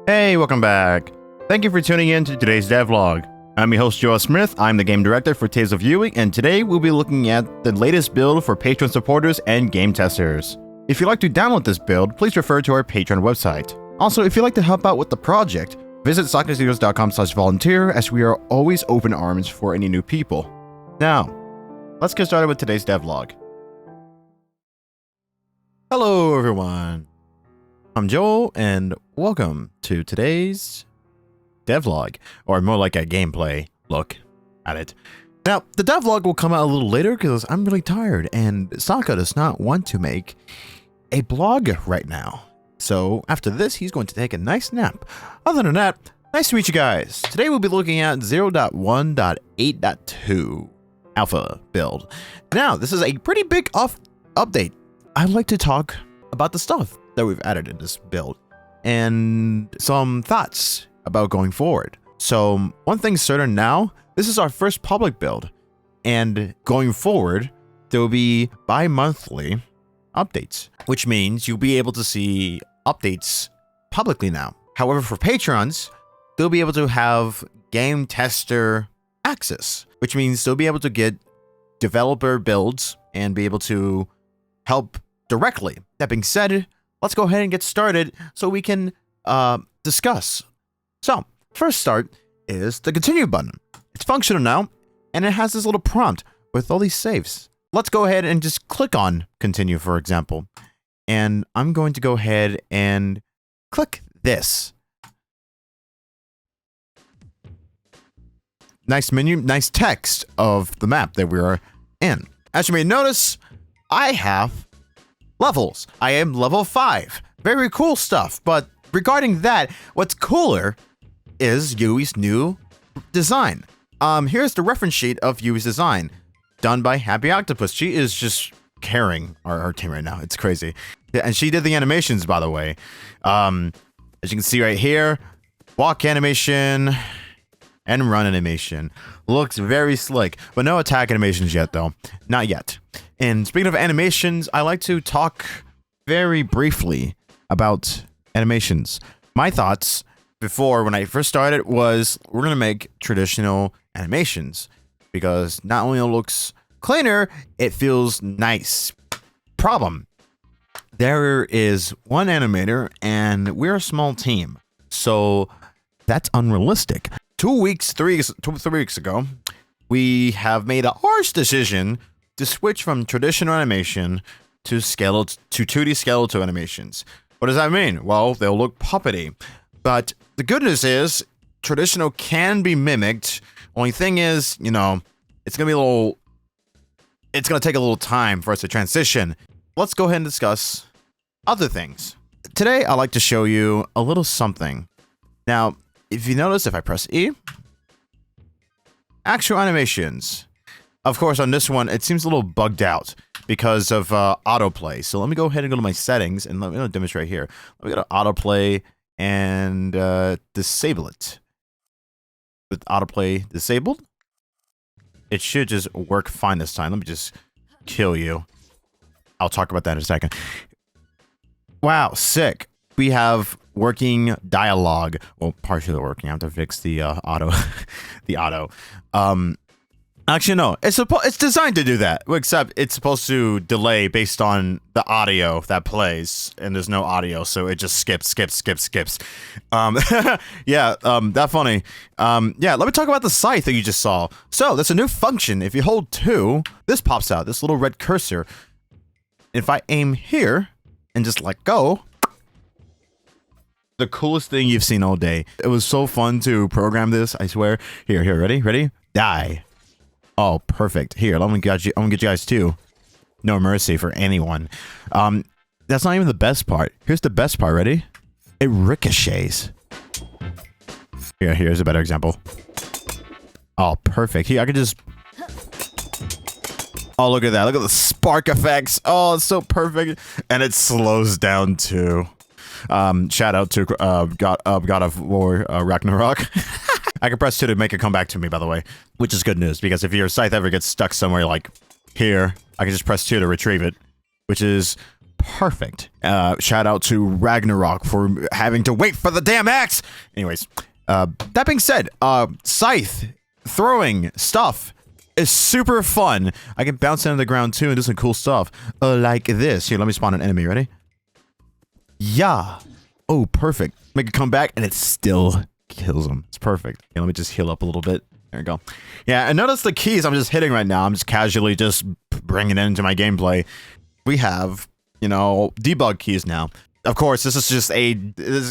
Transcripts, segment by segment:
Hey, welcome back. Thank you for tuning in to today's devlog. I'm your host, Joel Smith. I'm the game director for Tales of Viewing, and today we'll be looking at the latest build for Patreon supporters and game testers. If you'd like to download this build, please refer to our Patreon website. Also, if you'd like to help out with the project, visit soccerstudios.com/volunteer, as we are always open arms for any new people. Now, let's get started with today's devlog. Hello, everyone. I'm Joel, and welcome to today's devlog, or more like a gameplay look at it. Now, the devlog will come out a little later because I'm really tired, and Saka does not want to make a blog right now. So after this, he's going to take a nice nap. Other than that, nice to meet you guys. Today we'll be looking at 0.1.8.2 alpha build. Now, this is a pretty big update. I'd like to talk about the stuff that we've added in this build and some thoughts about going forward. So one thing's certain now, this is our first public build, and going forward, there will be bi-monthly updates, which means you'll be able to see updates publicly now. However, for patrons, they'll be able to have game tester access, which means they'll be able to get developer builds and be able to help directly. That being said, let's go ahead and get started so we can discuss. So, first start is the continue button. It's functional now, and it has this little prompt with all these saves. Let's go ahead and just click on continue, for example. And I'm going to go ahead and click this. Nice menu, nice text of the map that we are in. As you may notice, I have levels. I am level 5. Very cool stuff. But regarding that, what's cooler is Yui's new design. Here's the reference sheet of Yui's design, done by Happy Octopus. She is just carrying our team right now. It's crazy. And she did the animations, by the way. As you can see right here, walk animation and run animation. Looks very slick, but no attack animations yet, though. Not yet. And speaking of animations, I like to talk very briefly about animations. My thoughts before, when I first started, was we're going to make traditional animations because not only it looks cleaner, it feels nice. Problem. There is one animator and we're a small team, so that's unrealistic. 3 weeks ago, we have made a harsh decision to switch from traditional animation to 2D skeletal animations. What does that mean? Well, they'll look puppety. But the good news is, traditional can be mimicked. Only thing is, you know, it's gonna take a little time for us to transition. Let's go ahead and discuss other things. Today, I'd like to show you a little something. Now, if you notice, if I press E, actual animations. Of course, on this one, it seems a little bugged out because of autoplay. So let me go ahead and go to my settings and let me demonstrate here. Let me go to autoplay and disable it. With autoplay disabled, it should just work fine this time. Let me just kill you. I'll talk about that in a second. Wow, sick. We have working dialogue. Well, partially working. I have to fix the auto. The auto. Actually, no. It's designed to do that, except it's supposed to delay based on the audio that plays, and there's no audio, so it just skips. Yeah, that funny. Yeah, let me talk about the scythe that you just saw. So, there's a new function. If you hold 2, this pops out, this little red cursor. If I aim here and just let go, the coolest thing you've seen all day. It was so fun to program this, I swear. Here, ready? Die. Oh, perfect. Here, I'm gonna get you guys too. No mercy for anyone. That's not even the best part. Here's the best part. Ready? It ricochets. Here's a better example. Oh, perfect. Here, I could just... Oh, look at that. Look at the spark effects. Oh, it's so perfect. And it slows down too. Shout out to God of War Ragnarok. I can press 2 to make it come back to me, by the way, which is good news, because if your scythe ever gets stuck somewhere like here, I can just press 2 to retrieve it, which is perfect. Shout out to Ragnarok for having to wait for the damn axe. Anyways, that being said, scythe throwing stuff is super fun. I can bounce into the ground too and do some cool stuff. Like this. Here, let me spawn an enemy. Ready? Yeah. Oh, perfect. Make it come back and it still kills him. It's perfect. Okay, let me just heal up a little bit. There we go. Yeah, and notice the keys I'm just hitting right now. I'm just casually just bringing it into my gameplay. We have, you know, debug keys now. Of course, this is a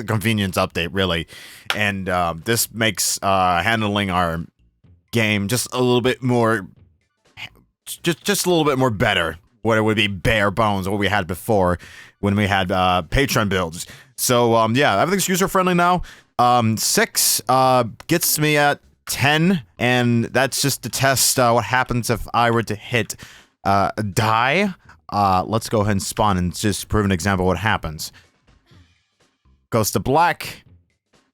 convenience update, really. And this makes handling our game just a little bit more, just a little bit more better. What it would be bare bones, what we had before when we had Patreon builds. So, yeah, everything's user-friendly now. 6 gets me at 10, and that's just to test what happens if I were to hit die. Let's go ahead and spawn and just prove an example of what happens. Goes to black,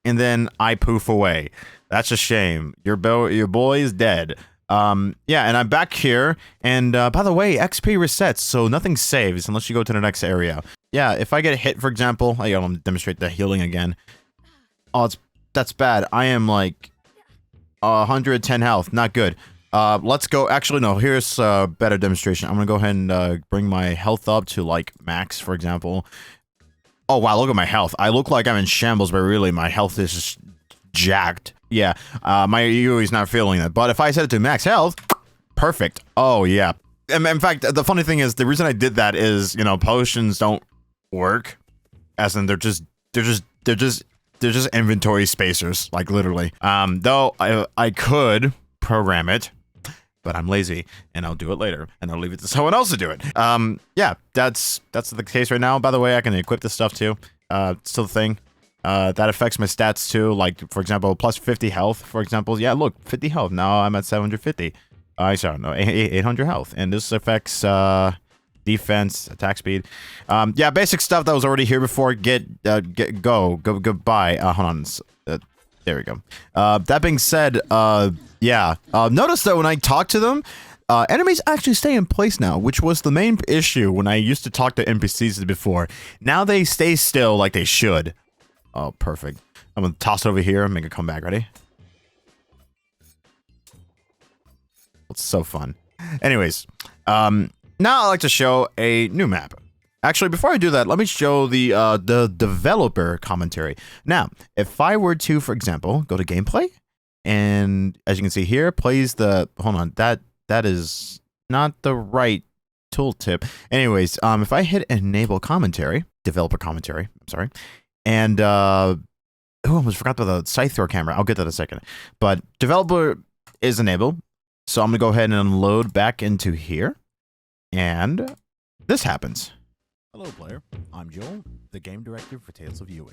and then I poof away. That's a shame. Your boy is dead. Yeah, and I'm back here, and by the way, XP resets, so nothing saves unless you go to the next area. Yeah, if I get hit, for example, I'm gonna demonstrate the healing again. Oh, that's bad. I am like 110 health. Not good. Let's go. Actually, no. Here's a better demonstration. I'm gonna go ahead and bring my health up to like max, for example. Oh wow, look at my health. I look like I'm in shambles, but really my health is just jacked. Yeah, my UE is not feeling it. But if I set it to max health, perfect. Oh yeah. In fact, the funny thing is, the reason I did that is, you know, potions don't work, as in they're just inventory spacers, like literally. Though I could program it, but I'm lazy and I'll do it later and I'll leave it to someone else to do it. Yeah, that's the case right now. By the way, I can equip this stuff too. Still the thing. That affects my stats too. Like, for example, plus 50 health, for example. Yeah, look, 50 health. Now I'm at 750. Sorry, no, 800 health. And this affects defense, attack speed. Yeah, basic stuff that was already here before. Goodbye. Hold on. There we go. That being said, yeah. Notice that when I talk to them, enemies actually stay in place now, which was the main issue when I used to talk to NPCs before. Now they stay still like they should. Oh, perfect. I'm gonna toss it over here and make it come back. Ready? It's so fun. Anyways, now I'd like to show a new map. Actually, before I do that, let me show the developer commentary. Now, if I were to, for example, go to gameplay, and as you can see here, plays the... Hold on, that is not the right tooltip. Anyways, if I hit enable commentary, developer commentary, I'm sorry, and oh, I almost forgot about the scythe throw camera. I'll get that in a second. But developer is enabled, so I'm gonna go ahead and load back into here, and this happens. Hello, player. I'm Joel, the game director for Tales of UE.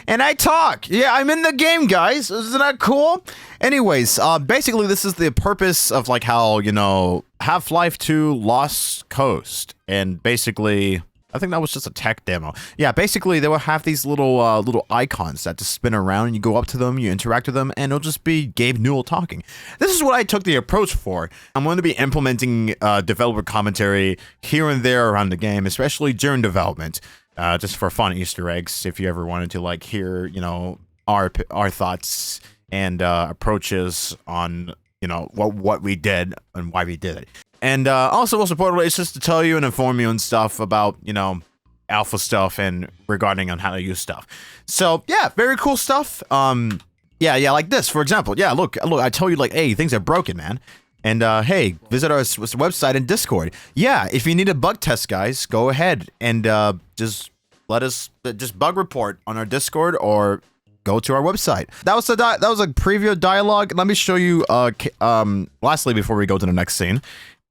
And I talk! Yeah, I'm in the game, guys! Isn't that cool? Anyways, basically this is the purpose of, like, how, you know, Half-Life 2 Lost Coast. And basically, I think that was just a tech demo. Yeah, basically they will have these little icons that just spin around, and you go up to them, you interact with them, and it'll just be Gabe Newell talking. This is what I took the approach for. I'm going to be implementing developer commentary here and there around the game, especially during development, just for fun Easter eggs. If you ever wanted to like hear, you know, our thoughts and approaches on, you know, what we did and why we did it. And also, most importantly, it's just to tell you and inform you and stuff about, you know, alpha stuff and regarding on how to use stuff. So, yeah, very cool stuff. Yeah, like this, for example. Yeah, look, I tell you, like, hey, things are broken, man. And, hey, visit our website and Discord. Yeah, if you need a bug test, guys, go ahead and just let us, just bug report on our Discord or go to our website. That was a preview dialogue. Let me show you, lastly, before we go to the next scene,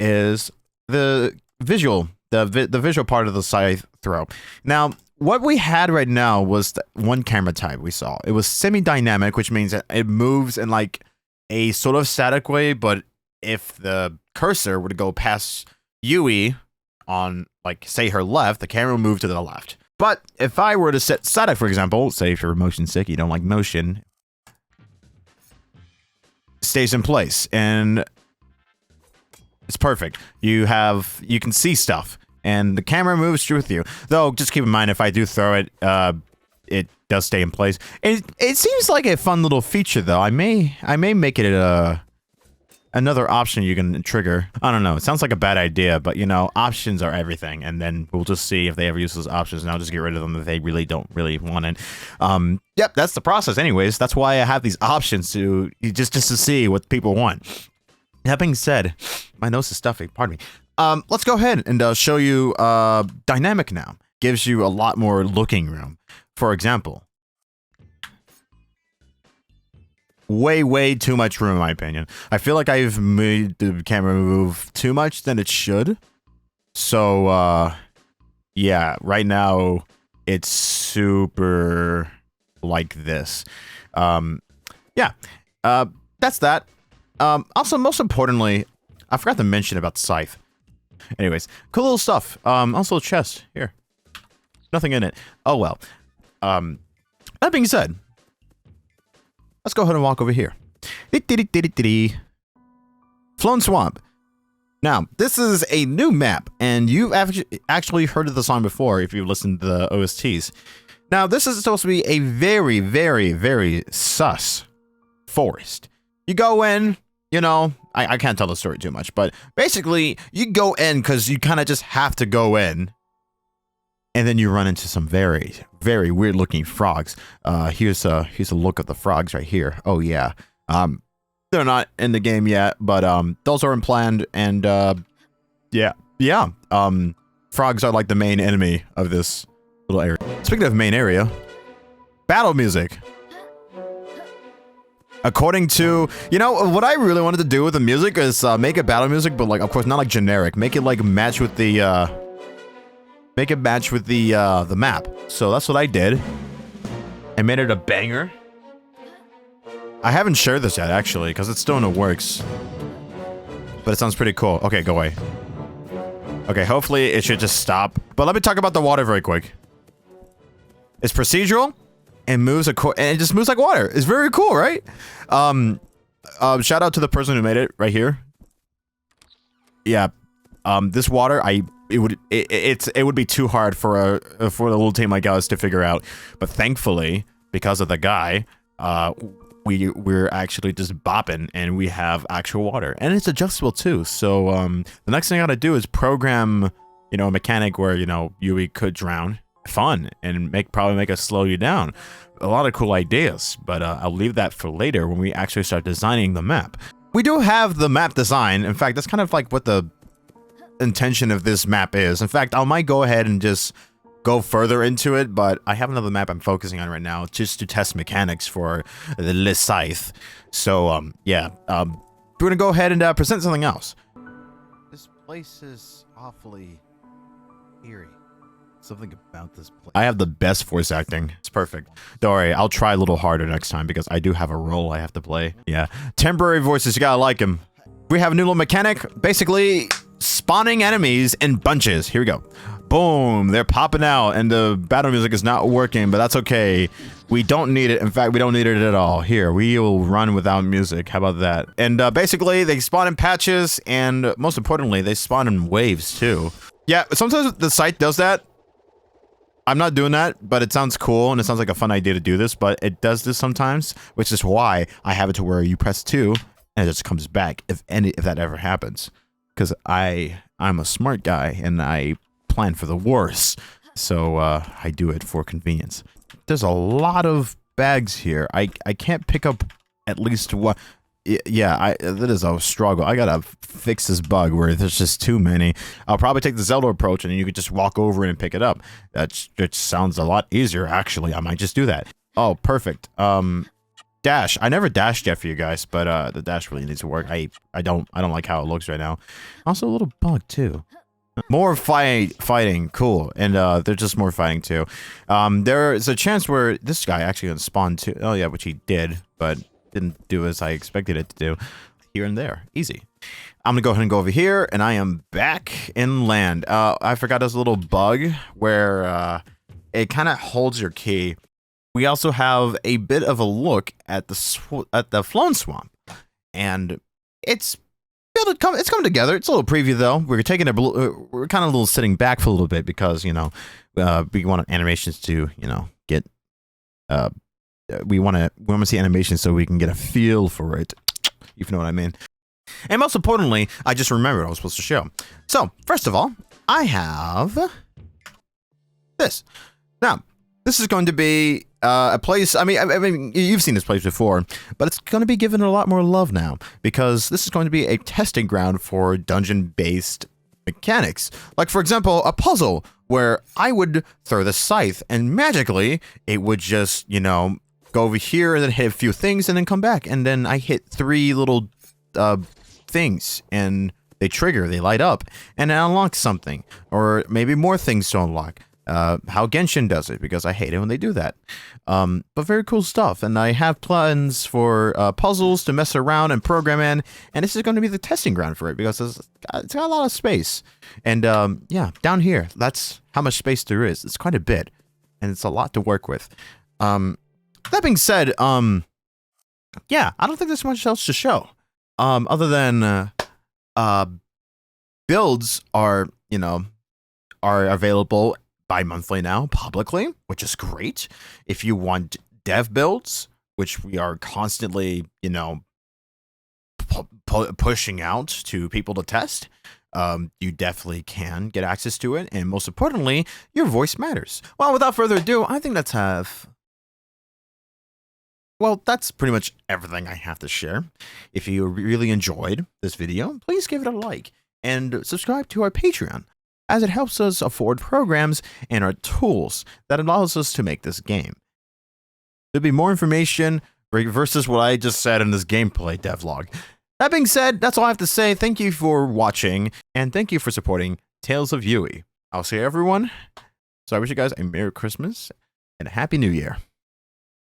is the visual, the visual part of the scythe throw. Now, what we had right now was the one camera type we saw. It was semi-dynamic, which means that it moves in like a sort of static way, but if the cursor were to go past Yui on, like, say her left, the camera will move to the left. But if I were to set static, for example, say if you're motion sick, you don't like motion, stays in place, and it's perfect. You can see stuff. and the camera moves with you. Though, just keep in mind, if I do throw it, it does stay in place. It seems like a fun little feature, though. I may make it another option you can trigger. I don't know. It sounds like a bad idea, but you know, options are everything. And then we'll just see if they ever use those options, and I'll just get rid of them if they really don't want it. Yep, that's the process. Anyways, that's why I have these options to just to see what people want. That being said, my nose is stuffy. Pardon me. Let's go ahead and show you dynamic now. Gives you a lot more looking room. For example, way too much room in my opinion. I feel like I've made the camera move too much than it should. So yeah, right now it's super like this. Yeah, that's that. Also, most importantly, I forgot to mention about the scythe. Anyways, cool little stuff. Also a chest here. Nothing in it. Oh well. That being said, let's go ahead and walk over here. Flown Swamp. Now, this is a new map, and you've actually heard of the song before if you've listened to the OSTs. Now, this is supposed to be a very sus forest. You go in, you know, I can't tell the story too much, but basically, you go in because you kind of just have to go in. And then you run into some very weird looking frogs. Here's a look at the frogs right here. Oh yeah. They're not in the game yet, but those are planned, and yeah. Frogs are like the main enemy of this little area. Speaking of main area, battle music. According to, you know, what I really wanted to do with the music is make it battle music, but like, of course, not like generic. Make it like match with the the map. So that's what I did. I made it a banger. I haven't shared this yet, actually, because it's still in the works. But it sounds pretty cool. Okay, go away. Okay, hopefully it should just stop. But let me talk about the water very quick. It's procedural and moves and it just moves like water. It's very cool, right? Shout out to the person who made it right here. Yeah. This water, it would be too hard for a little team like us to figure out, but thankfully, because of the guy, we're actually just bopping, and we have actual water, and it's adjustable too. So the next thing I gotta do is program, you know, a mechanic where, you know, Yui could drown, fun, and probably make us slow you down. A lot of cool ideas, but I'll leave that for later when we actually start designing the map. We do have the map design. In fact, that's kind of like what the intention of this map is. In fact, I might go ahead and just go further into it, but I have another map I'm focusing on right now just to test mechanics for the scythe. So yeah, we're gonna go ahead and present something else. This place is awfully eerie. Something about this place. I have the best voice acting. It's perfect. Don't worry, I'll try a little harder next time because I do have a role I have to play. Yeah, temporary voices, you gotta like them. We have a new little mechanic, basically spawning enemies in bunches. Here we go. Boom, they're popping out, and the battle music is not working, but that's okay. We don't need it. In fact, we don't need it at all. Here, we will run without music. How about that? And basically, they spawn in patches, and most importantly, they spawn in waves too. Yeah, sometimes the site does that. I'm not doing that, but it sounds cool, and it sounds like a fun idea to do this, but it does this sometimes, which is why I have it to where you press 2, and it just comes back if that ever happens. Because I'm a smart guy, and I plan for the worst, so I do it for convenience. There's a lot of bags here. I can't pick up at least one. Yeah, that is a struggle. I gotta fix this bug where there's just too many. I'll probably take the Zelda approach, and you could just walk over and pick it up. That sounds a lot easier, actually. I might just do that. Oh, perfect. Dash. I never dashed yet for you guys, but the dash really needs to work. I don't like how it looks right now. Also, a little bug too. More fighting, cool, and there's just more fighting too. There is a chance where this guy actually gonna spawn too. Oh yeah, which he did, but didn't do as I expected it to do. Here and there, easy. I'm gonna go ahead and go over here, and I am back in land. I forgot there's a little bug where it kind of holds your key. We also have a bit of a look at the Flown Swamp, and it's it's coming together. It's a little preview though. We're taking we're kind of a little sitting back for a little bit because we want animations to get we want to see animations so we can get a feel for it, if you know what I mean. And most importantly, I just remembered I was supposed to show. So first of all, I have this. Now, this is going to be a place. I mean, you've seen this place before, but it's going to be given a lot more love now because this is going to be a testing ground for dungeon-based mechanics. Like, for example, a puzzle where I would throw the scythe and magically it would just, go over here and then hit a few things and then come back. And then I hit 3 little things and they trigger, they light up, and it unlocks something. Or maybe more things to unlock. How Genshin does it, because I hate it when they do that. But very cool stuff, and I have plans for puzzles to mess around and program in, and this is going to be the testing ground for it, because it's got a lot of space. And yeah, down here, that's how much space there is. It's quite a bit, and it's a lot to work with. That being said, yeah, I don't think there's much else to show. Other than builds are available bi-monthly now, publicly, which is great. If you want dev builds, which we are constantly, pushing out to people to test, you definitely can get access to it. And most importantly, your voice matters. Well, without further ado, I think that's pretty much everything I have to share. If you really enjoyed this video, please give it a like and subscribe to our Patreon, as it helps us afford programs and our tools that allows us to make this game. There'll be more information versus what I just said in this gameplay devlog. That being said, that's all I have to say. Thank you for watching, and thank you for supporting Tales of Yui. I'll see everyone. So I wish you guys a Merry Christmas and a Happy New Year.